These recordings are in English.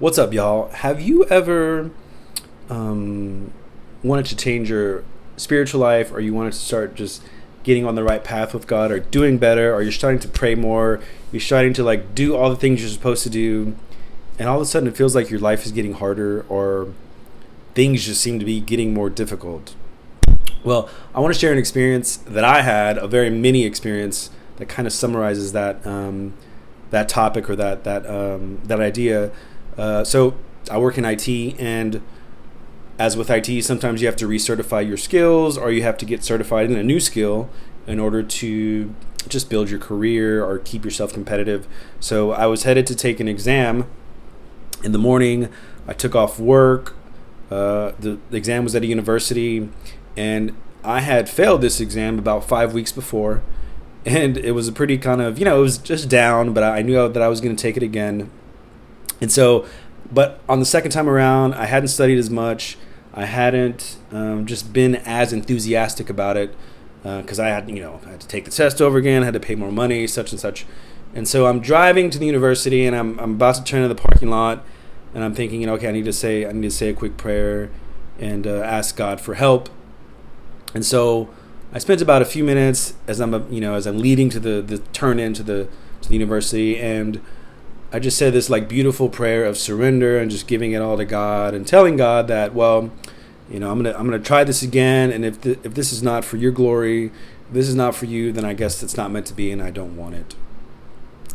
What's up, y'all? Have you ever wanted to change your spiritual life, or you wanted to start just getting on the right path with God, or doing better, or you're starting to pray more, you're starting to like do all the things you're supposed to do, and all of a sudden it feels like your life is getting harder, or things just seem to be getting more difficult? Well, I want to share an experience that I had, a very mini experience that kind of summarizes that topic or that idea. So I work in IT, and as with IT, sometimes you have to recertify your skills, or you have to get certified in a new skill in order to just build your career or keep yourself competitive. So I was headed to take an exam in the morning. I took off work. The exam was at a university, and I had failed this exam about 5 weeks before. And it was a pretty kind of, it was just down, but I knew that I was going to take it again. And so, but on the second time around, I hadn't studied as much. I hadn't just been as enthusiastic about it because I had to take the test over again, had to pay more money, such and such. And so I'm driving to the university, and I'm about to turn to the parking lot, and I'm thinking, okay, I need to say a quick prayer and ask God for help. And so I spent about a few minutes as I'm leading to the turn into the university, and I just said this like beautiful prayer of surrender and just giving it all to God and telling God that, well, I'm gonna try this again, and if this is not for your glory, if this is not for you, then I guess it's not meant to be, and I don't want it.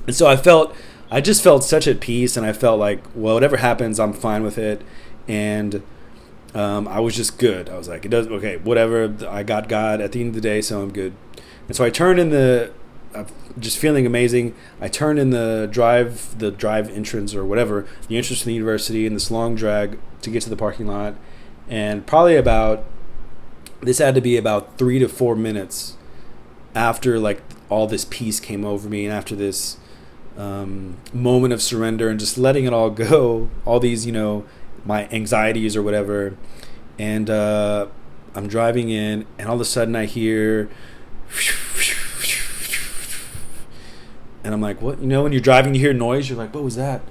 And so I just felt such at peace, and I felt like, well, whatever happens, I'm fine with it, and I was just good. I was like, whatever. I got God at the end of the day, so I'm good. And so I turned in just feeling amazing. I turned in the drive entrance or whatever, the entrance to the university, in this long drag to get to the parking lot. And probably this had to be about 3 to 4 minutes after like all this peace came over me, and after this moment of surrender and just letting it all go, all these, my anxieties or whatever. And I'm driving in, and all of a sudden I hear, and I'm like, what? When you're driving, you hear noise, you're like, what was that?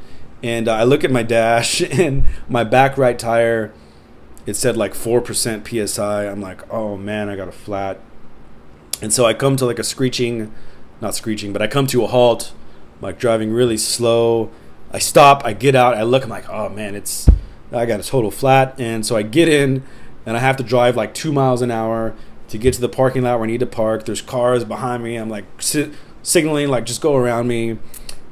And I look at my dash, and my back right tire, it said like 4% PSI. I'm like, oh man, I got a flat. And so I come to like not screeching, but I come to a halt, like driving really slow. I stop, I get out, I look, I'm like, oh man, I got a total flat. And so I get in, and I have to drive like 2 miles an hour to get to the parking lot where I need to park. There's cars behind me. I'm like signaling, like, just go around me.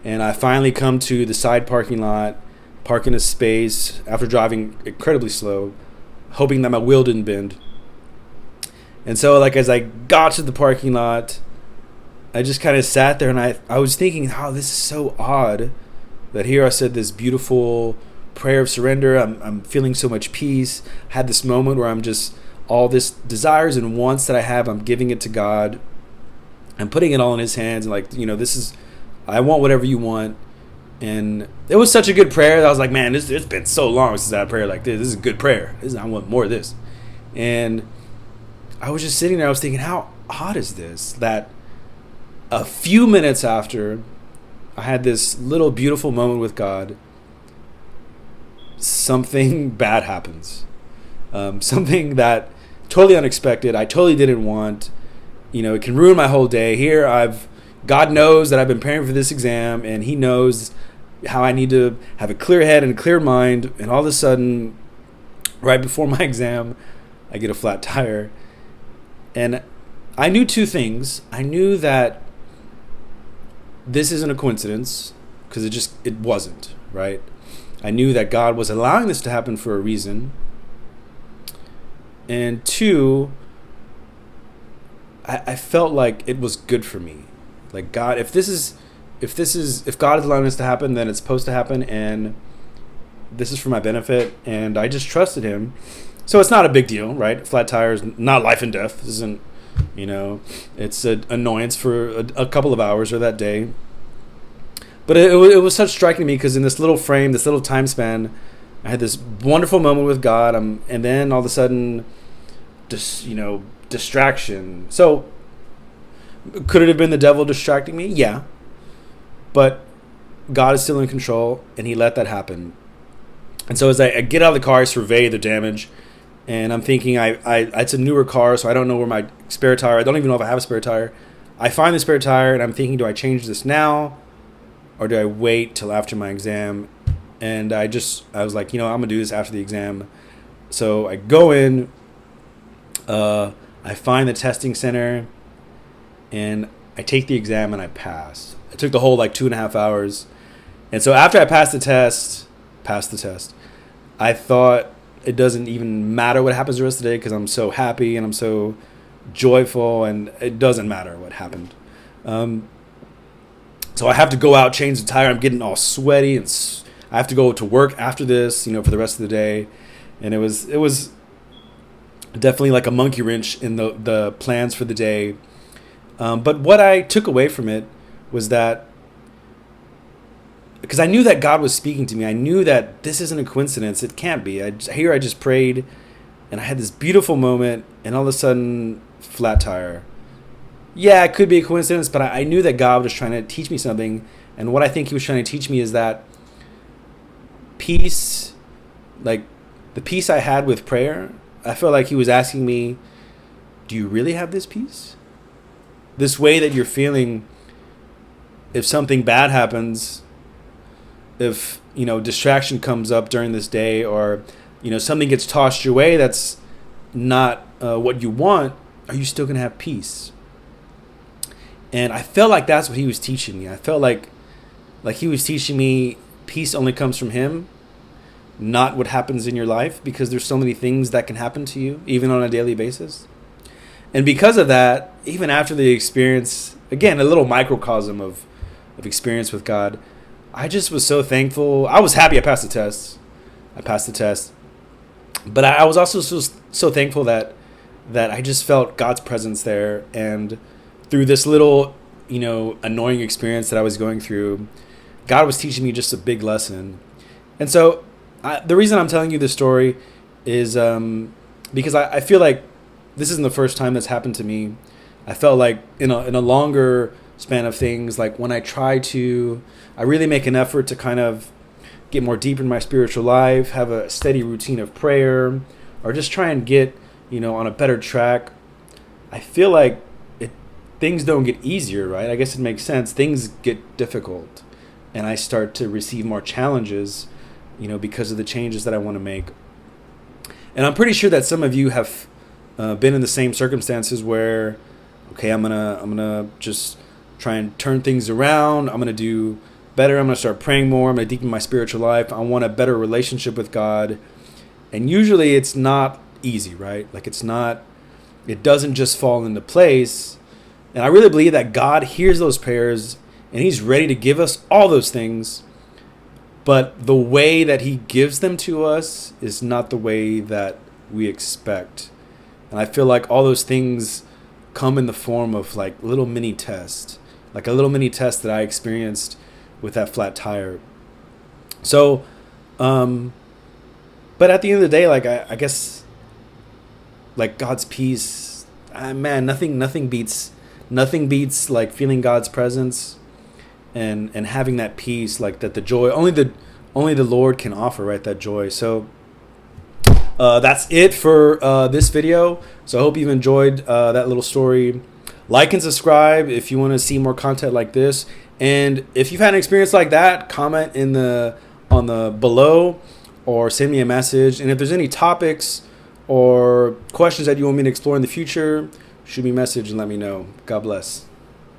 And I finally come to the side parking lot, park in a space after driving incredibly slow, hoping that my wheel didn't bend. And so, like, as I got to the parking lot, I just kind of sat there, and I was thinking, oh, this is so odd that here I said this beautiful prayer of surrender. I'm feeling so much peace. I had this moment where I'm just, all this desires and wants that I have, I'm giving it to God. I'm putting it all in his hands, and like, I want whatever you want. And it was such a good prayer that I was like, man, it's been so long since I had a prayer like this. This is a good prayer. I want more of this. And I was just sitting there, I was thinking, how odd is this? That a few minutes after I had this little beautiful moment with God, something bad happens. Something that totally unexpected, I totally didn't want. It can ruin my whole day. God knows that I've been preparing for this exam, and he knows how I need to have a clear head and a clear mind. And all of a sudden, right before my exam, I get a flat tire. And I knew two things. I knew that this isn't a coincidence, because it wasn't, right? I knew that God was allowing this to happen for a reason. And two, I felt like it was good for me. Like, God, if God is allowing this to happen, then it's supposed to happen, and this is for my benefit. And I just trusted him. So it's not a big deal, right? Flat tire is not life and death. This isn't, it's an annoyance for a couple of hours or that day. But it was such striking to me, because in this little frame, this little time span, I had this wonderful moment with God, and then all of a sudden, just, distraction. So could it have been the devil distracting me? Yeah. But God is still in control, and he let that happen. And so as I get out of the car, I survey the damage, and I'm thinking, it's a newer car, so I don't know where my spare tire. I don't even know if I have a spare tire. I find the spare tire, and I'm thinking, do I change this now, or do I wait till after my exam? And I was like, I'm gonna do this after the exam. So I go in, I find the testing center, and I take the exam and I pass. It took the whole 2.5 hours. And so after I passed the test, I thought it doesn't even matter what happens the rest of the day because I'm so happy and I'm so joyful, and it doesn't matter what happened. So I have to go out, change the tire. I'm getting all sweaty, and I have to go to work after this, for the rest of the day. And it was definitely like a monkey wrench in the plans for the day. But what I took away from it was that, because I knew that God was speaking to me. I knew that this isn't a coincidence. It can't be. I just prayed, and I had this beautiful moment, and all of a sudden, flat tire. Yeah, it could be a coincidence, but I knew that God was trying to teach me something. And what I think he was trying to teach me is that peace, like the peace I had with prayer, I felt like he was asking me, do you really have this peace? This way that you're feeling, if something bad happens, if distraction comes up during this day, or something gets tossed your way that's not what you want, are you still gonna have peace? And I felt like that's what he was teaching me. I felt like he was teaching me peace only comes from him, not what happens in your life, because there's so many things that can happen to you even on a daily basis. And because of that, even after the experience, again, a little microcosm of experience with God, I just was so thankful. I was happy I passed the test. But I was also so thankful that I just felt God's presence there. And through this little, annoying experience that I was going through, God was teaching me just a big lesson. And so the reason I'm telling you this story is because I feel like this isn't the first time that's happened to me. I felt like in a longer span of things, like when I really make an effort to kind of get more deep in my spiritual life, have a steady routine of prayer, or just try and get, on a better track, I feel like things don't get easier, right? I guess it makes sense. Things get difficult, and I start to receive more challenges, because of the changes that I want to make. And I'm pretty sure that some of you have been in the same circumstances where, okay, I'm gonna just try and turn things around. I'm gonna do better. I'm gonna start praying more. I'm gonna deepen my spiritual life. I want a better relationship with God. And usually it's not easy, right? It doesn't just fall into place. And I really believe that God hears those prayers and he's ready to give us all those things. But the way that he gives them to us is not the way that we expect. And I feel like all those things come in the form of little mini tests, like a little mini test that I experienced with that flat tire. So, but at the end of the day, I guess, God's peace, man, nothing beats feeling God's presence and having that peace, that the joy only the Lord can offer, right? That joy. So that's it for this video. So I hope you've enjoyed that little story. Like and subscribe if you want to see more content like this. And if you've had an experience like that, comment on the below, or send me a message. And if there's any topics or questions that you want me to explore in the future, shoot me a message and let me know. God bless.